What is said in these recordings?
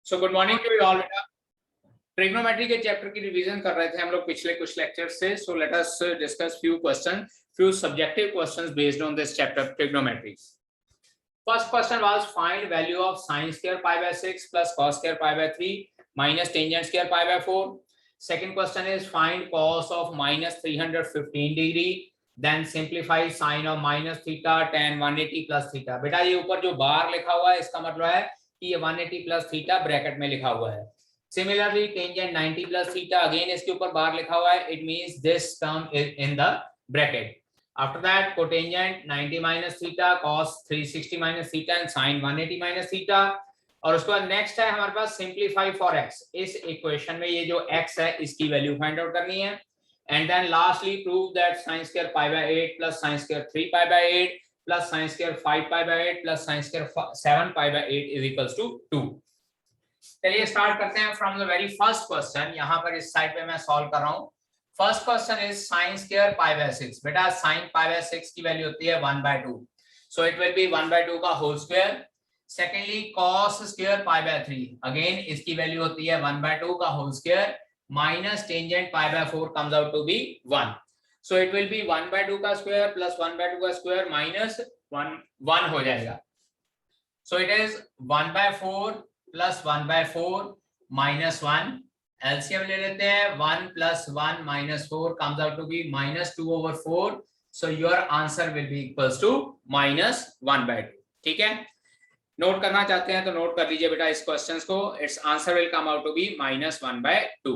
So good morning to you all बेटा। Trigonometry के chapter की रिवीजन कर रहे थे हम लोग पिछले कुछ लेक्चर से। So let us discuss few subjective questions based on this chapter trigonometry. First question was find value of sin square pi by 6 plus cos square pi by 3 minus tangent square pi by 4. Second question is find cos of minus 315 degree, then simplify sin of minus theta tan 180 plus theta. बेटा ये ऊपर जो बार लिखा हुआ है इसका मतलब है कि ये 180 plus theta ब्रैकेट में लिखा हुआ है। Similarly tangent 90 plus theta, again इसके ऊपर बार लिखा हुआ है, it means this term is in the bracket. After that cotangent 90 minus theta, cos 360 minus theta and sin 180 minus theta. और उसके बाद नेक्स्ट है हमारे पास सिंप्लीफाई फॉर x। इस इक्वेशन में ये जो x है इसकी वैल्यू फाइंड आउट करनी है। And then lastly prove that sin square pi by 8 plus sin square 3 pi by 8 plus sin square 5 pi by 8 plus sin square 7 pi by 8 is equals to 2। चलिए start करते हैं from the very first question. यहाँ पर इस side पे मैं solve कर रहा हूँ। First question is sin square pi bye 6। बेटा sin पाई बाय 6 की वैल्यू होती है 1/2, सो इट विल बी 1/2 का whole square. Secondly cos square pi by 3, again इसकी वैल्यू होती है 1/2 का whole square minus tangent pi by 4 comes out to be 1, so it will be 1/2 का स्क्वायर प्लस 1/2 का स्क्वायर माइनस 1 हो जाएगा। So it is 1/4 plus 1/4 minus 1। LCM ले लेते हैं, 1 plus 1 minus 4 comes out to be minus 2/4, so your answer will be equals to minus 1/2। ठीक है, note करना चाहते हैं तो नोट कर लीजिए बेटा इस क्वेश्चन को। Its answer will come out to be minus 1/2।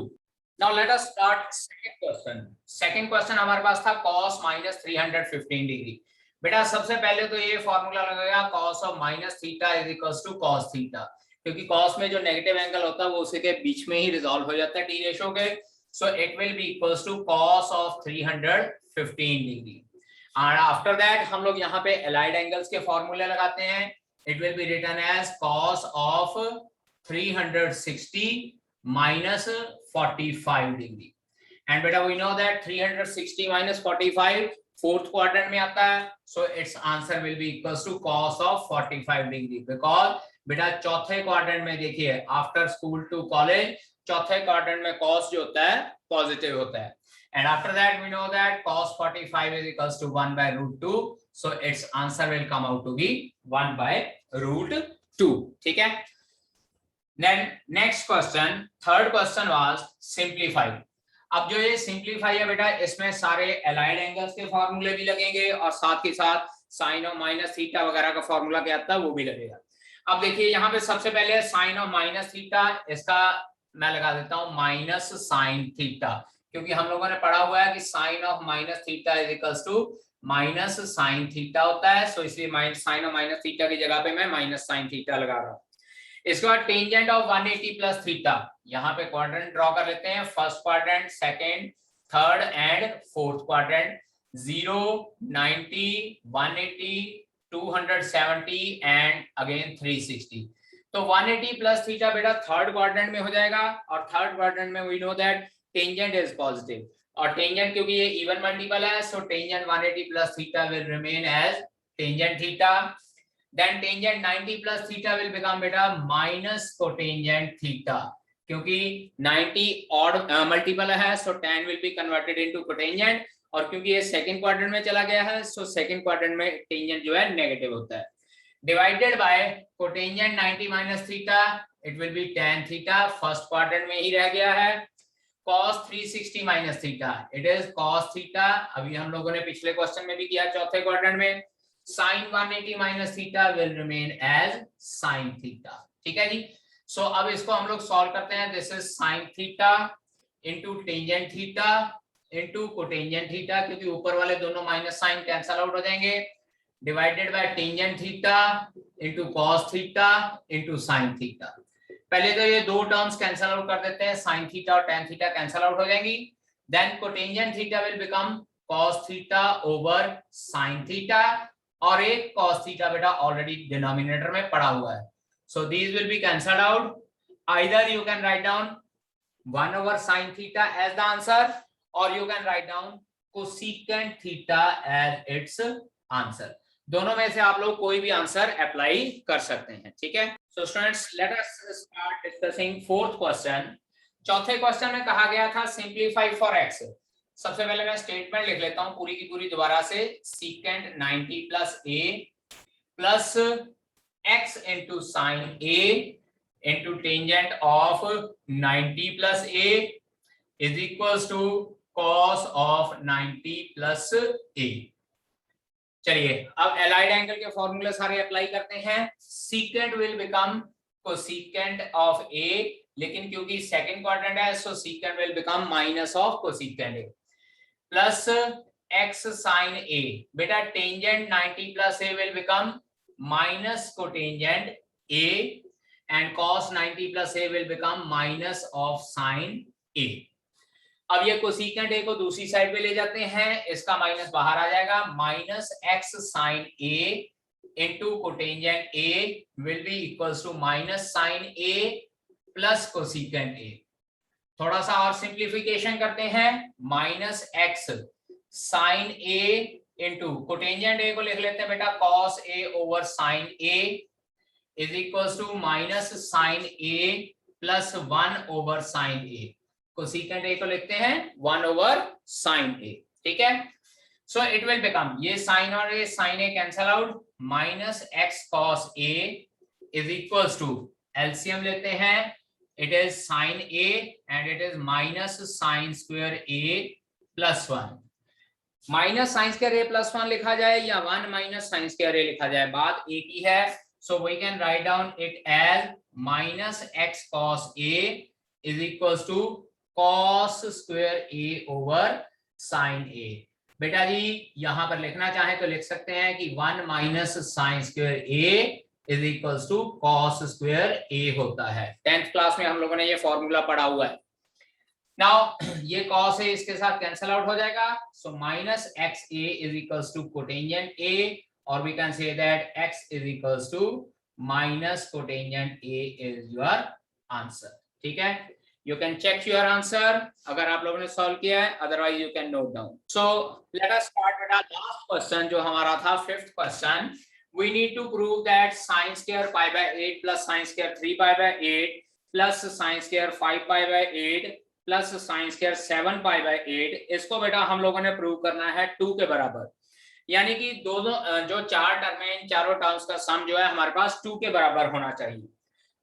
Now let us start second question. Second question हमारे पास था cos माइनस 315 डिग्री। बेटा सबसे पहले तो ये फॉर्मूला लगेगा cos of minus theta is equals to cos theta, क्योंकि cos में जो नेगेटिव एंगल होता है वो उसी के बीच में ही रिजॉल्व हो जाता है टी रेशो के। So it will be equals to cos of 315 degree. And after that हम लोग यहाँ पे एलाइड एंगल्स के फॉर्मूले लगाते हैं। It will be written as cos of 360 minus 45 degree. And बेटा we know that 360 minus 45 fourth quadrant में आता है, so it's answer will be equals to cos of 45 degree. Because बेटा चौथे क्वाड्रेंट में देखिए आफ्टर स्कूल टू कॉलेज चौथे quadrant में cos जो होता है पॉजिटिव होता है। And after that we know that cos 45 is equals to 1/√2, so it's answer will come out to be 1/√2। ठीक है, then next question, third question was simplify. अब जो ये सिंप्लीफाई है बेटा इसमें सारे एलाइड एंगल्स के फॉर्मूले भी लगेंगे और साथ ही साथ साइन ऑफ माइनस थीटा वगैरह का फॉर्मूला क्या आता है वो भी लगेगा। अब देखिए यहाँ पे सबसे पहले साइन ऑफ माइनस थीटा, इसका मैं लगा देता हूँ माइनस साइन थीटा, क्योंकि हम लोगों ने पढ़ा हुआ है कि sine of minus theta is equals to minus sine theta होता है। सो इसलिए minus sine of minus theta की जगह पे मैं माइनस साइन थीटा लगा रहा हूँ। इसके बाद टेंजेंट ऑफ 180 प्लस थीटा, यहाँ पे क्वाड्रेंट ड्रॉ कर लेते हैं। First quadrant, second, third and fourth quadrant. 0, 90, 180, 270 and again 360। तो 180 प्लस थीटा बेटा थर्ड क्वाड्रेंट में हो जाएगा और थर्ड क्वाड्रेंट में we know that tangent is positive और टेंजेंट क्योंकि ये इवन मल्टीपल है, so tangent 180 plus theta will remain as tangent theta. Then tangent 90 plus theta will become beta minus cotangent theta, क्योंकि 90 odd multiple है, so tan will be converted into cotangent, और क्योंकि ये second quadrant में चला गया है, so सेकंड क्वाड्रेंट में टेंजेंट जो है नेगेटिव होता है। Divided by cotangent 90 minus theta, it will be tan theta, first quadrant में ही रह गया है। cos 360 minus theta, it is cos theta, अभी हम लोगों ने पिछले क्वेश्चन में भी किया चौथे क्वाड्रेंट में। sin 180 minus theta will remain as sin theta। ठीक है जी, सो अब इसको हम लोग सॉल्व करते हैं। This is sin theta into tangent theta into cotangent theta, क्योंकि ऊपर वाले दोनों माइनस साइन कैंसल आउट हो जाएंगे। Divided by tangent theta into cos theta into sin theta। पहले तो ये दो टर्म्स कैंसल आउट कर देते हैं, sin theta और tan theta कैंसल आउट हो जाएंगी। Then cotangent theta will become cos theta over sin theta, और एक cos थीटा बेटा ऑलरेडी डिनोमिनेटर में पड़ा हुआ है, so these will be cancelled out. Either you can write down 1 over sin theta as the answer, और you can write down cosecant theta as its answer. दोनों में से आप लोग कोई भी आंसर अप्लाई कर सकते हैं। ठीक है, So students, let us start discussing fourth question. चौथे क्वेश्चन में कहा गया था सिंप्लीफाई फॉर x. सबसे पहले मैं स्टेटमेंट लिख लेता हूं पूरी की पूरी दोबारा से. Secant 90 plus a plus x into sine a into tangent of 90 plus a is equals to cos of 90 plus a. चलिए अब एलाइड एंगल के फॉर्मूले सारे अप्लाई करते हैं. Secant will become cosecant of a, लेकिन क्योंकि सेकंड क्वाड्रेंट है so secant will become minus of cosecant a plus x sin a. बेटा tangent 90 plus a will become minus cotangent a and cos 90 plus a will become minus of sin a. अब ये cosecant a को दूसरी side पे ले जाते हैं, इसका माइनस बाहर आ जाएगा. Minus x sin a into cotangent a will be equals to minus sin a plus cosecant a. थोड़ा सा और सिंप्लीफिकेशन करते हैं. Minus x sin a into cotangent a को लिख लेते हैं बेटा cos a over sin a is equals to minus sin a plus 1 over sin a. Cosecant a को लिखते हैं 1 ओवर sin a. ठीक है. सो इट विल बिकम, ये sin और ये sin a cancel out, minus x cos a is equals to LCM लेते हैं. It is sin a and it is minus sin square a plus 1. Minus sin square a plus 1 लिखा जाए या 1 minus sin square a लिखा जाए, बात एक ही है. So we can write down it as minus x cos a is equals to cos square a over sin a. बेटा जी यहां पर लिखना चाहे तो लिख सकते हैं कि 1 minus sin square a is equals to cos square a होता है. 10th क्लास में हम लोगों ने ये फॉर्मूला पढ़ा हुआ है. नाउ ये cos a इसके साथ कैंसल आउट हो जाएगा. So minus x a is equals to cotangent a, और we can say that x is equals to minus cotangent a is your answer. ठीक है. You can check your answer अगर आप लोगों ने सॉल्व किया है, otherwise you can note down. So let us start with our last question जो हमारा था fifth question. We need to prove that sin square pi by 8 plus sin square 3 pi by 8 plus sin square 5 pi by 8 plus sin square 7 pi by 8, इसको बेटा हम लोगों ने prove करना है 2 के बराबर. यानी कि दोनों जो चार टर्म है, इन चारों टर्म्स का सम जो है हमारे पास 2 के बराबर होना चाहिए.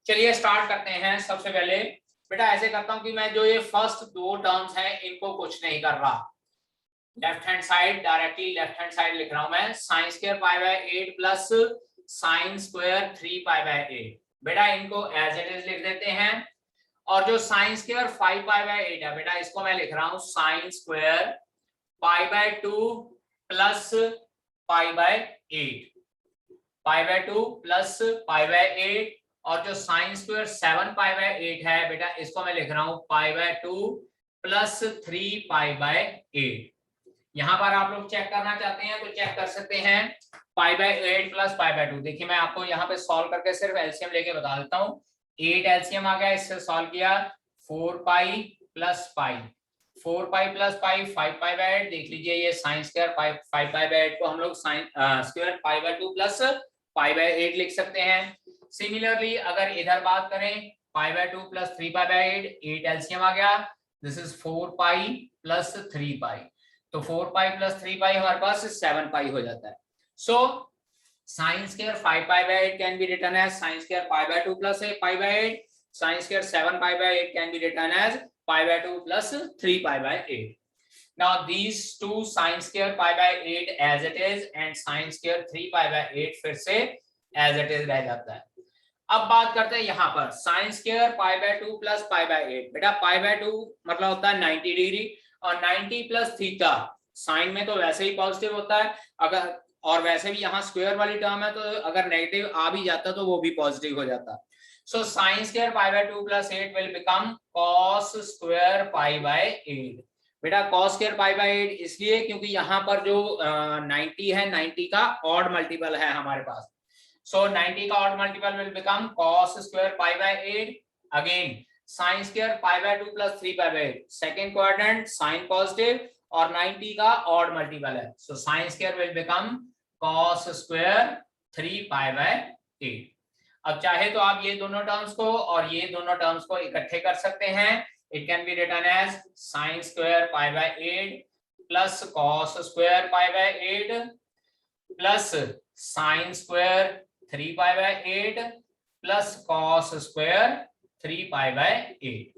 चलिए स्टार्ट करते हैं. सबसे पहले बेटा ऐसे करता हूं कि मैं जो ये फर्स्ट दो टर्म्स हैं इनको कुछ नहीं कर रहा. Left hand side directly left hand side लिख रहा हूं मैं. Sign square pi by 8 plus sine square 3 pi by 8. बेटा इनको एज इट इज लिख देते हैं. और जो साइन स्क्वायर 5 पाई बाय 8 है बेटा इसको मैं लिख रहा हूं sign square pi by 2 plus pi by 8. Pi by 2 plus pi by 8. और जो साइन स्क्वायर 7 पाई बाय 8 है बेटा इसको मैं लिख रहा हूं पाई बाय 2 प्लस 3 पाई बाय 8. यहां पर आप लोग चेक करना चाहते हैं तो चेक कर सकते हैं. पाई बाय 8 प्लस पाई बाय 2. देखिए मैं आपको यहाँ पे सॉल्व करके सिर्फ एलसीएम लेके बता देता हूँ. 8 एलसीएम आ गया, इससे सॉल्व किया 4 pi plus pi. 4 pi plus pi 5 pi by 8. देख लीजिए ये साइन स्क्वायर 5 पाई बाय 8 को हम लोग sine square pi by 2 plus pi by 8 लिख सकते हैं. सिमिलरली अगर इधर बात करें pi by 2 plus 3 pi by 8 LCM आ गया. This is 4 pi plus 3 pi. तो 4 पाई प्लस 3 पाई हमारे पास 7 पाई हो जाता है. So sine square 5 pi by 8 can be written as sine square pi by 2 plus pi by 8. Sine square 7 pi by 8 can be written as pi by 2 plus 3 pi by 8. Now these two sin square pi by 8 as it is and sin square 3 pi by 8 फिर से as it is रह जाता है. अब बात करते हैं यहाँ पर sign square pi by 2 plus pi by 8. बेटा पाई बाय 2 मतलब होता है 90 डिग्री और 90 प्लस थीटा साइन में तो वैसे ही पॉजिटिव होता है. अगर और वैसे भी यहाँ स्क्वायर वाली टर्म है तो अगर नेगेटिव आ भी जाता तो वो भी पॉजिटिव हो जाता. सो sine square pi by 2 plus 8 will become cos square pi by 8. बेटा cos स्क्वायर पाई बाय 8 इसलिए क्योंकि यहाँ पर जो 90 है 90 का ऑड मल्टीपल है हमारे पास. सो 90 का odd multiple will become cos square pi by 8. Again sin square pi by 2 plus 3 pi by 8. Second quadrant sine positive और 90 का ऑड मल्टीपल है. So sin square will become cos square 3 pi by 8. अब चाहे तो आप ये दोनों terms को और ये दोनों टर्म्स को इकट्ठे कर सकते हैं। It can be written as sin square pi by 8 plus cos square pi by 8 plus sin square 3 pi by 8 plus cos square 3 pi by 8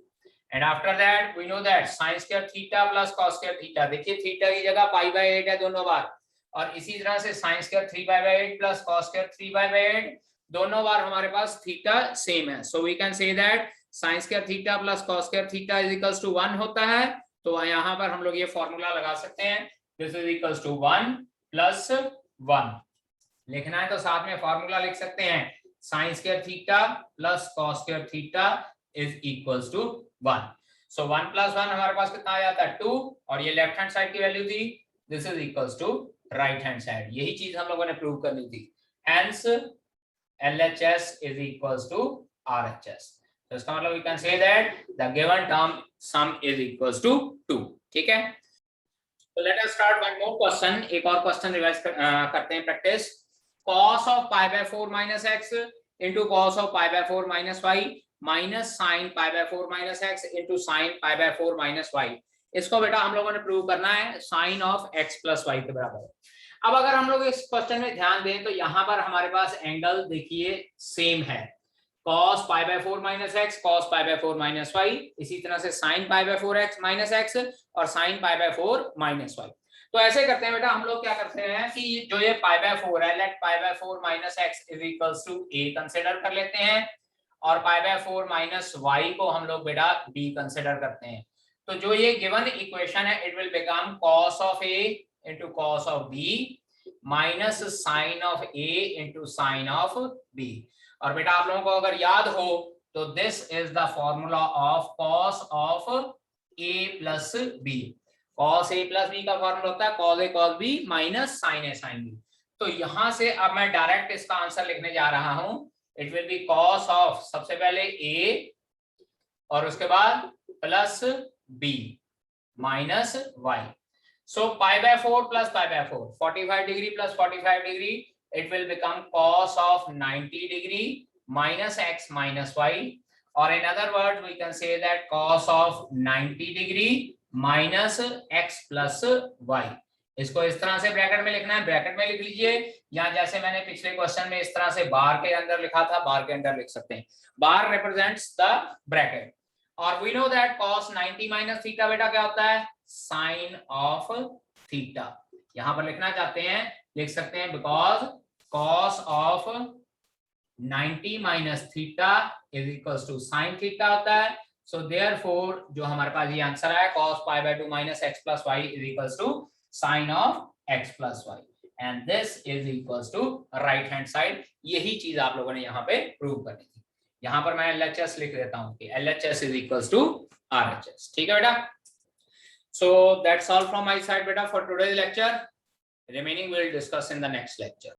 and after that we know that sin square theta plus cos square theta, देखिए theta की जगह पाई by 8 है दोनों बार, और इसी तरह से sin square 3 pi by 8 plus cos square 3 pi by 8 दोनों बार हमारे पास थीटा सेम है। So we can say that sin square theta plus cos square theta is equals to 1 होता है। तो यहाँ पर हम लोग ये फॉर्मूला लगा सकते हैं, this is equals to 1 plus 1। लिखना है तो साथ में फॉर्मूला लिख सकते हैं, sin square theta plus cos square theta is equals to 1। So 1 plus 1 हमारे पास कितना आ जाता है 2, और ये लेफ्ट हैंड साइड की वैल्यू थी, this is equals to right hand side. यही चीज हम लोगों ने प्रूव करनी थी। Hence LHS is equals to RHS. तो इसका मतलब we can say that the given term sum is equals to 2. ठीक है, तो let us start one more question. एक और क्वेश्चन रिवाइज करते हैं, practice. cos of pi by 4 minus x into cos of pi by 4 minus y minus sin pi by 4 minus x into sin pi by 4 minus y। इसको बेटा हम लोगों ने prove करना है sin of x plus y के बराबर है। अब अगर हम लोग इस क्वेश्चन में ध्यान दें तो यहाँ पर हमारे पास एंगल देखिए सेम है, cos pi by 4 minus x cos pi by 4 minus y, इसी तरह से sin pi by 4x minus x और sin pi by 4 minus y। तो ऐसे करते हैं बेटा, हम लोग क्या करते हैं कि जो ये pi by 4 है, let pi by 4 minus x is equals to a consider कर लेते हैं, और pi by 4 minus y को हम लोग बेटा b कंसिडर करते हैं। तो जो ये गिवन इक्वेशन है, it will become cos of a into cos of b minus sin of a into sin of b। और बेटा आप लोगों को अगर याद हो तो this is the formula of cos of a plus b। cos a plus b का फॉर्मूला होता है cos a cos b minus sin a sin b। तो यहां से अब मैं डायरेक्ट इसका आंसर लिखने जा रहा हूं, it will B cos of सबसे पहले a और उसके बाद plus b minus y। So pi by 4 plus pi by 4, 45 degree plus 45 degree, it will become cos of 90 degree minus x minus y, or in other words we can say that cos of 90 degree minus x plus y। इसको इस तरह से bracket में लिखना है, bracket में लिख लीजिए, या जैसे मैंने पिछले क्वेश्चन में इस तरह से बार के अंदर लिखा था, बार के अंदर लिख सकते हैं। बार रिप्रेजेंट्स द ब्रैकेट, और we know that cos 90 minus theta बेटा क्या होता है, साइन ऑफ थीटा। यहां पर लिखना चाहते हैं, लिख सकते हैं because cos of 90 minus theta is equals to sine theta होता है। सो देयरफॉर जो हमारे पास ये आंसर है cos pi by 2 minus x plus y is equals to sine of x plus y, and this is equals to right hand side. यही चीज आप लोगों ने यहाँ पे प्रूव करनी थी। यहाँ पर मैं LHS लिख देता हूँ कि LHS is equals to RHS। ठीक है बेटा, so that's all from my side beta for today's lecture. Remaining we'll discuss in the next lecture.